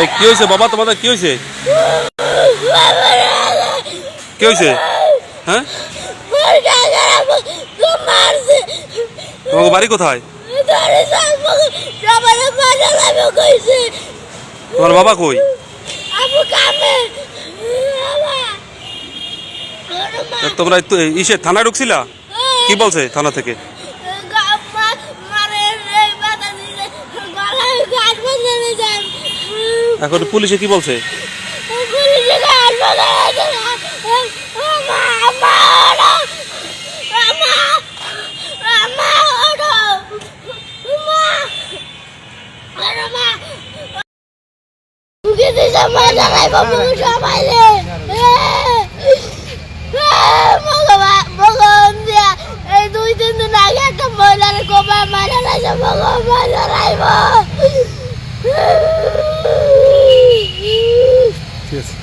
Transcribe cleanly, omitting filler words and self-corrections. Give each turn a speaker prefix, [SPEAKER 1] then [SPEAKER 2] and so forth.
[SPEAKER 1] এই কি হয়েছে বাবা, তোমাদের কি হয়েছে? কি হয়েছে? হ্যাঁ, তোমার বাড়ি কোথায়? তোমার বাবা কই? তোমরা ইসে থানায় ঢুকছিলা? কি বলছে থানা থেকে? এখন পুলিশে কি বলছে?
[SPEAKER 2] এই 2-3 দিন আগে একটা মহিলার কোপা মারা লাগছে ভগবান রাইব।
[SPEAKER 1] ঠিক আছে।